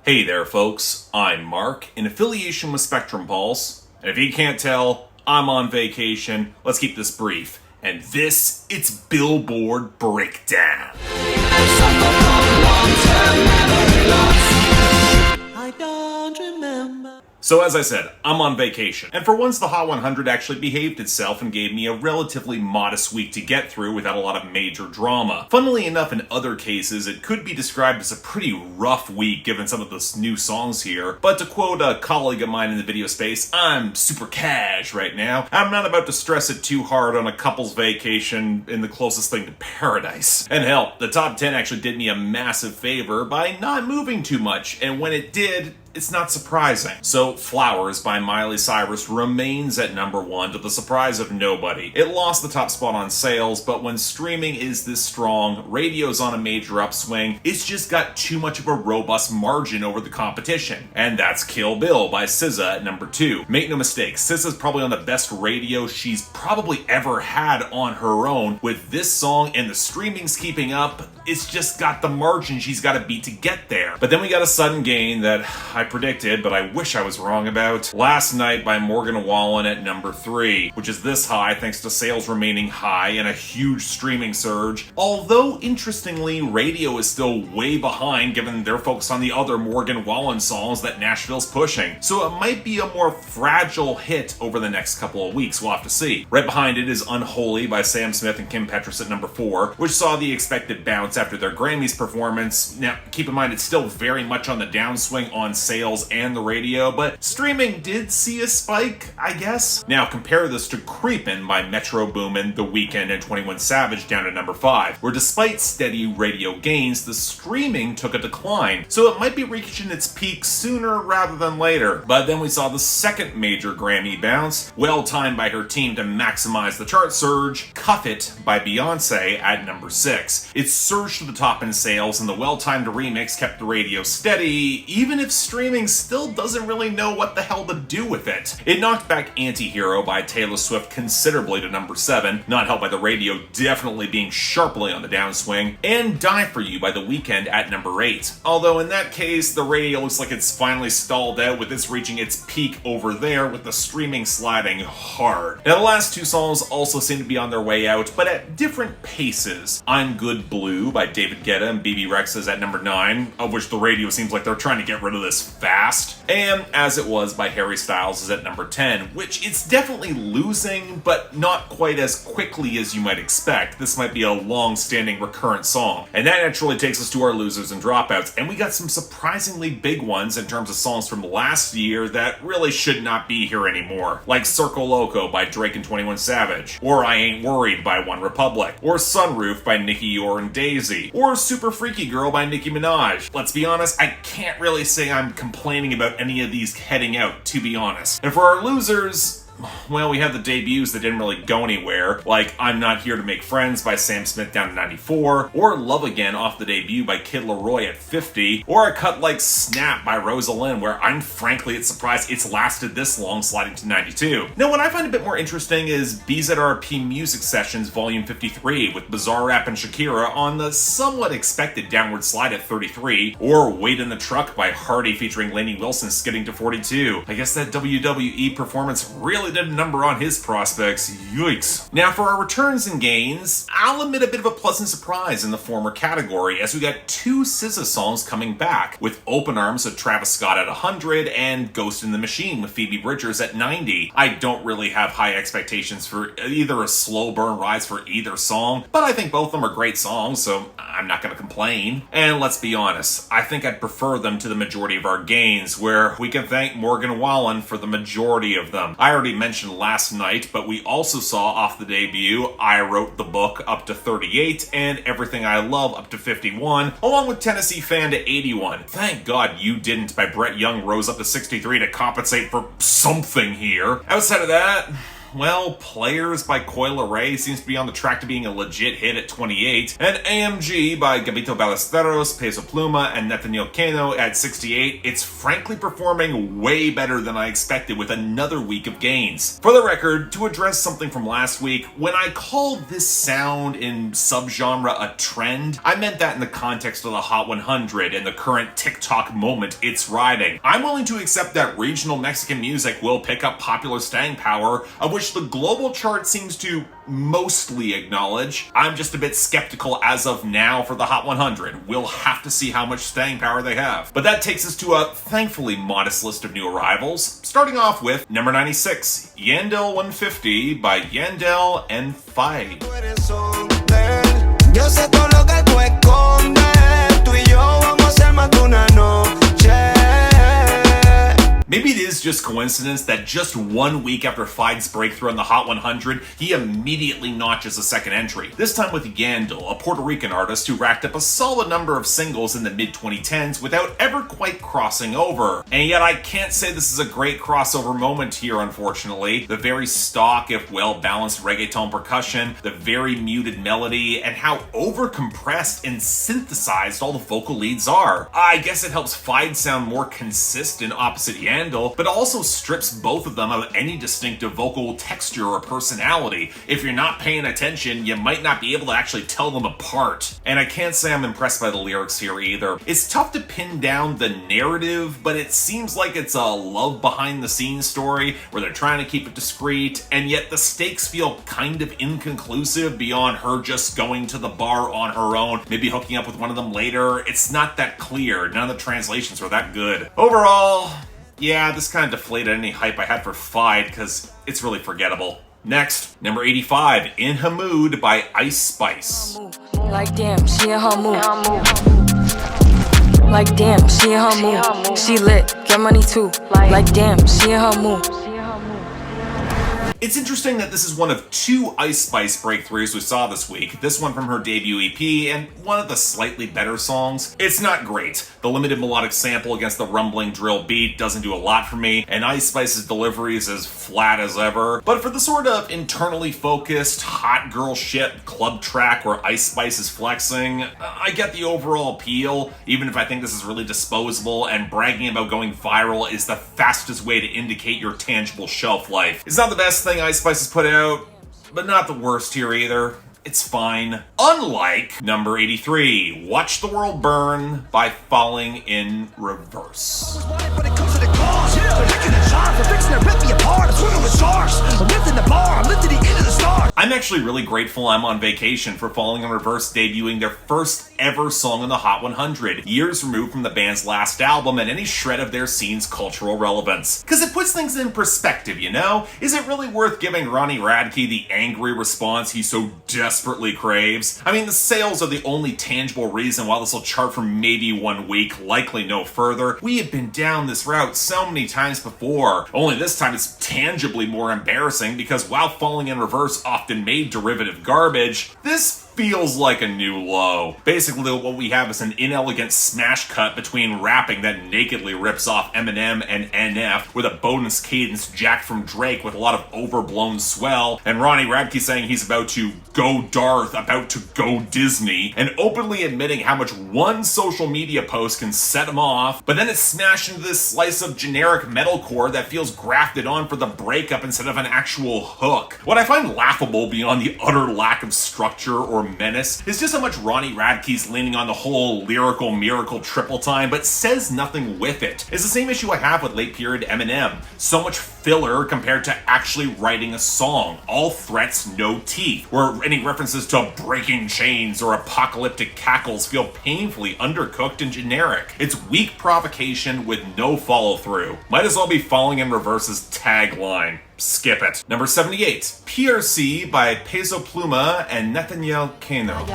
Hey there, folks. I'm Mark, in affiliation with Spectrum Pulse. And if you can't tell, I'm on vacation. Let's keep this brief. And this, it's Billboard BREAKDOwn. I don't remember. So as I said, I'm on vacation. And for once, the Hot 100 actually behaved itself and gave me a relatively modest week to get through without a lot of major drama. Funnily enough, in other cases, it could be described as a pretty rough week given some of the new songs here. But to quote a colleague of mine in the video space, I'm super cash right now. I'm not about to stress it too hard on a couple's vacation in the closest thing to paradise. And hell, the top 10 actually did me a massive favor by not moving too much. And when it did, it's not surprising. So, Flowers by Miley Cyrus remains at number 1 to the surprise of nobody. It lost the top spot on sales, but when streaming is this strong, radio's on a major upswing, it's just got too much of a robust margin over the competition. And that's Kill Bill by SZA at number 2. Make no mistake, SZA's probably on the best radio she's probably ever had on her own. With this song and the streaming's keeping up, it's just got the margin she's got to beat to get there. But then we got a sudden gain that I predicted, but I wish I was wrong about. Last Night by Morgan Wallen at number 3, which is this high thanks to sales remaining high and a huge streaming surge. Although, interestingly, radio is still way behind given they're focused on the other Morgan Wallen songs that Nashville's pushing. So it might be a more fragile hit over the next couple of weeks, we'll have to see. Right behind it is Unholy by Sam Smith and PinkPantheress at number 4, which saw the expected bounce after their Grammys performance. Now, keep in mind, it's still very much on the downswing on sales and the radio, but streaming did see a spike, I guess. Now compare this to Creepin' by Metro Boomin, The Weeknd, and 21 Savage down to number 5, where despite steady radio gains, the streaming took a decline, so it might be reaching its peak sooner rather than later. But then we saw the second major Grammy bounce, well timed by her team to maximize the chart surge, Cuff It by Beyonce at number 6. It surged to the top in sales, and the well-timed remix kept the radio steady, even if streaming still doesn't really know what the hell to do with it. It knocked back Anti-Hero by Taylor Swift considerably to number 7, not helped by the radio definitely being sharply on the downswing, and Die For You by The Weeknd at number 8. Although in that case, the radio looks like it's finally stalled out, with this reaching its peak over there, with the streaming sliding hard. Now the last two songs also seem to be on their way out, but at different paces. I'm Good Blue by David Guetta and BB Rexha at number 9, of which the radio seems like they're trying to get rid of this fast. And As It Was by Harry Styles is at number 10, which it's definitely losing, but not quite as quickly as you might expect. This might be a long-standing recurrent song. And that naturally takes us to our losers and dropouts, and we got some surprisingly big ones in terms of songs from last year that really should not be here anymore. Like Circle Loco by Drake and 21 Savage, or I Ain't Worried by One Republic, or Sunroof by Nicki Yor and Daisy, or Super Freaky Girl by Nicki Minaj. Let's be honest, I can't really say I'm complaining about any of these heading out, to be honest. And for our losers, well, we had the debuts that didn't really go anywhere, like I'm Not Here to Make Friends by Sam Smith down to 94, or Love Again off the debut by Kid Laroi at 50, or a cut like Snap by Rosalind, where I'm frankly surprised it's lasted this long, sliding to 92. Now, what I find a bit more interesting is BZRP Music Sessions Volume 53 with Bizarrap and Shakira on the somewhat expected downward slide at 33, or Wait in the Truck by Hardy featuring Lainey Wilson skidding to 42. I guess that WWE performance really did a number on his prospects. Yikes. Now for our returns and gains, I'll admit a bit of a pleasant surprise in the former category, as we got 2 SZA songs coming back, with Open Arms with Travis Scott at 100 and Ghost in the Machine with Phoebe Bridgers at 90. I don't really have high expectations for either a slow burn rise for either song, but I think both of them are great songs, so I'm not going to complain. And let's be honest, I think I'd prefer them to the majority of our gains, where we can thank Morgan Wallen for the majority of them. I already mentioned Last Night, but we also saw off the debut I Wrote the Book up to 38 and Everything I Love up to 51, along with Tennessee Fan to 81. Thank God You Didn't by Brett Young rose up to 63 to compensate for something here. Outside of that, well, Players by Coil Ray seems to be on the track to being a legit hit at 28, and AMG by Gabito Ballesteros, Peso Pluma, and Natanael Cano at 68. It's frankly performing way better than I expected with another week of gains. For the record, to address something from last week, when I called this sound in subgenre a trend, I meant that in the context of the Hot 100 and the current TikTok moment it's riding. I'm willing to accept that regional Mexican music will pick up popular staying power, of which the global chart seems to mostly acknowledge. I'm just a bit skeptical as of now for the Hot 100. We'll have to see how much staying power they have. But that takes us to a thankfully modest list of new arrivals, starting off with number 96, Yandel 150 by Yandel and Feid. Maybe it is just coincidence that just 1 week after Feid's breakthrough on the Hot 100, he immediately notches a second entry. This time with Yandel, a Puerto Rican artist who racked up a solid number of singles in the mid-2010s without ever quite crossing over. And yet I can't say this is a great crossover moment here, unfortunately. The very stock, if well-balanced reggaeton percussion, the very muted melody, and how over-compressed and synthesized all the vocal leads are. I guess it helps Feid sound more consistent opposite Yandel, but also strips both of them of any distinctive vocal texture or personality. If you're not paying attention, you might not be able to actually tell them apart. And I can't say I'm impressed by the lyrics here either. It's tough to pin down the narrative, but it seems like it's a love behind the scenes story where they're trying to keep it discreet, and yet the stakes feel kind of inconclusive beyond her just going to the bar on her own, maybe hooking up with one of them later. It's not that clear. None of the translations are that good. Overall, yeah, this kind of deflated any hype I had for Feid because it's really forgettable. Next, number 85, In Her Mood by Ice Spice. Like damn, she in her mood. Like damn, she in her mood. She lit, get money too. Like damn, she in her mood. It's interesting that this is one of two Ice Spice breakthroughs we saw this week, this one from her debut EP, and one of the slightly better songs. It's not great. The limited melodic sample against the rumbling drill beat doesn't do a lot for me, and Ice Spice's delivery is as flat as ever. But for the sort of internally focused, hot girl shit club track where Ice Spice is flexing, I get the overall appeal, even if I think this is really disposable, and bragging about going viral is the fastest way to indicate your tangible shelf life. It's not the best thing Ice Spice has put out, but not the worst here either. It's fine. Unlike number 83, Watch the World Burn by Falling in Reverse. I'm actually really grateful I'm on vacation for Falling in Reverse debuting their first ever song on the Hot 100, years removed from the band's last album and any shred of their scene's cultural relevance. Because it puts things in perspective, you know? Is it really worth giving Ronnie Radke the angry response he so desperately craves? I mean, the sales are the only tangible reason why this will chart for maybe 1 week, likely no further. We have been down this route so many times before, only this time it's tangibly more embarrassing because while Falling in Reverse often made derivative garbage, this feels like a new low. Basically, what we have is an inelegant smash cut between rapping that nakedly rips off Eminem and NF with a bonus cadence jacked from Drake with a lot of overblown swell, and Ronnie Radke saying he's about to go Darth, about to go Disney, and openly admitting how much one social media post can set him off, but then it's smashed into this slice of generic metalcore that feels grafted on for the breakup instead of an actual hook. What I find laughable beyond the utter lack of structure or menace is just how much Ronnie Radke's leaning on the whole lyrical miracle triple time, but says nothing with it. It's the same issue I have with late period Eminem. So much filler compared to actually writing a song. All threats, no teeth. Where any references to breaking chains or apocalyptic cackles feel painfully undercooked and generic. It's weak provocation with no follow through. Might as well be Falling in Reverse's tagline. Skip it. Number 78, PRC by Peso Pluma and Natanael Cano.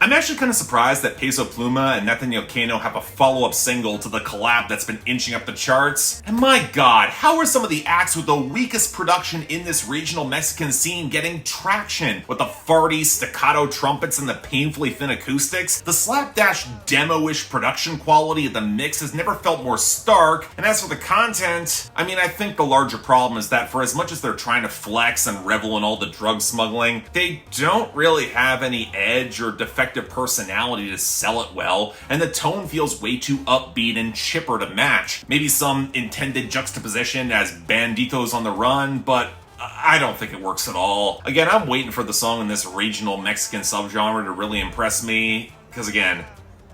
I'm actually kind of surprised that Peso, Pluma, and Natanael Cano have a follow-up single to the collab that's been inching up the charts. And my god, how are some of the acts with the weakest production in this regional Mexican scene getting traction? With the farty staccato trumpets and the painfully thin acoustics, the slapdash demo-ish production quality of the mix has never felt more stark. And as for the content, I mean, I think the larger problem is that for as much as they're trying to flex and revel in all the drug smuggling, they don't really have any edge or defective personality to sell it well, and the tone feels way too upbeat and chipper to match. Maybe some intended juxtaposition as banditos on the run, but I don't think it works at all. Again, I'm waiting for the song in this regional Mexican subgenre to really impress me, because again,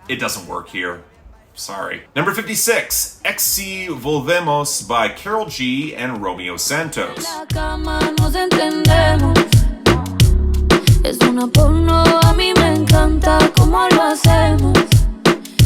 it doesn't work here. Sorry. Number 56, XC Volvemos by Karol G and Romeo Santos. Es una porno, a mí me encanta cómo lo hacemos.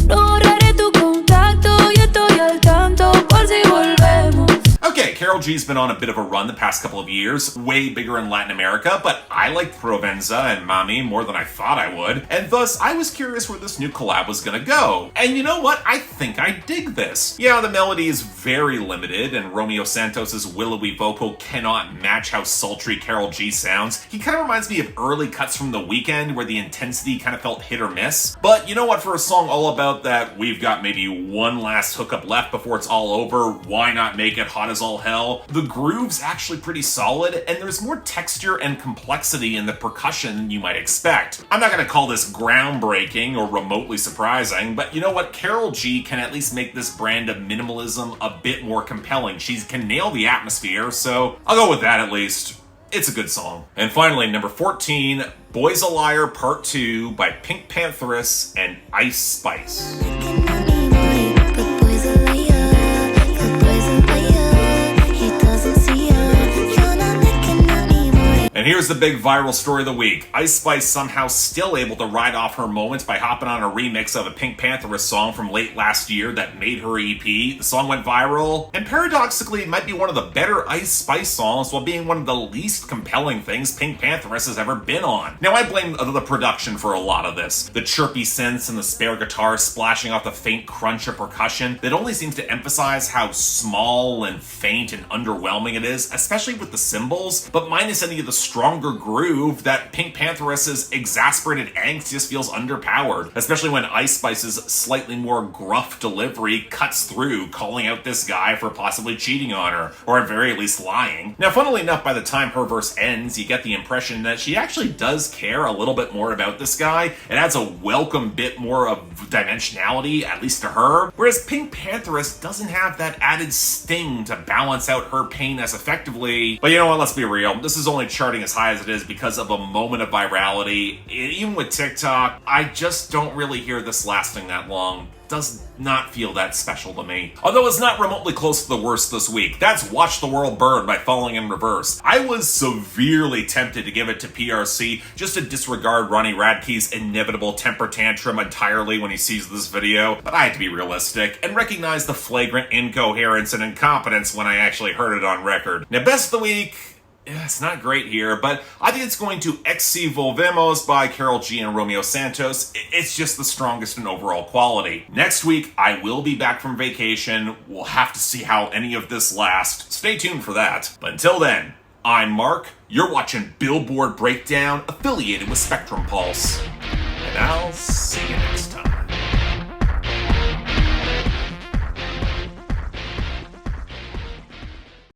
No borraré tu contacto y estoy al tanto por si volvemos. Okay, Karol G's been on a bit of a run the past couple of years, way bigger in Latin America, but I liked Provenza and Mami more than I thought I would, and thus I was curious where this new collab was gonna go. And you know what? I think I dig this. Yeah, the melody is very limited, and Romeo Santos' willowy vocal cannot match how sultry Karol G sounds. He kind of reminds me of early cuts from The Weeknd, where the intensity kind of felt hit or miss. But you know what? For a song all about that, we've got maybe one last hookup left before it's all over, why not make it hot as all hell? The groove's actually pretty solid, and there's more texture and complexity in the percussion than you might expect. I'm not gonna call this groundbreaking or remotely surprising, but you know what? Karol G can at least make this brand of minimalism a bit more compelling. She can nail the atmosphere, so I'll go with that at least. It's a good song. And finally, number 14, Boy's a Liar Part 2 by PinkPantheress and Ice Spice. And here's the big viral story of the week. Ice Spice somehow still able to ride off her moments by hopping on a remix of a PinkPantheress song from late last year that made her EP. The song went viral, and paradoxically, it might be one of the better Ice Spice songs while being one of the least compelling things PinkPantheress has ever been on. Now, I blame the production for a lot of this. The chirpy synths and the spare guitar splashing off the faint crunch of percussion that only seems to emphasize how small and faint and underwhelming it is, especially with the cymbals, but minus any of the stronger groove that PinkPantheress's exasperated angst just feels underpowered, especially when Ice Spice's slightly more gruff delivery cuts through, calling out this guy for possibly cheating on her, or at very least lying. Now, funnily enough, by the time her verse ends, you get the impression that she actually does care a little bit more about this guy. It adds a welcome bit more of dimensionality, at least to her, whereas PinkPantheress doesn't have that added sting to balance out her pain as effectively. But you know what, let's be real, this is only charting as high as it is because of a moment of virality. Even with TikTok, I just don't really hear this lasting that long. Does not feel that special to me. Although it's not remotely close to the worst this week. That's Watch the World Burn by Falling in Reverse. I was severely tempted to give it to PRC just to disregard Ronnie Radke's inevitable temper tantrum entirely when he sees this video, but I had to be realistic and recognize the flagrant incoherence and incompetence when I actually heard it on record. Now, best of the week, it's not great here, but I think it's going to XC Volvemos by Karol G and Romeo Santos. It's just the strongest in overall quality. Next week, I will be back from vacation. We'll have to see how any of this lasts. Stay tuned for that. But until then, I'm Mark. You're watching Billboard Breakdown, affiliated with Spectrum Pulse. And I'll see you next time.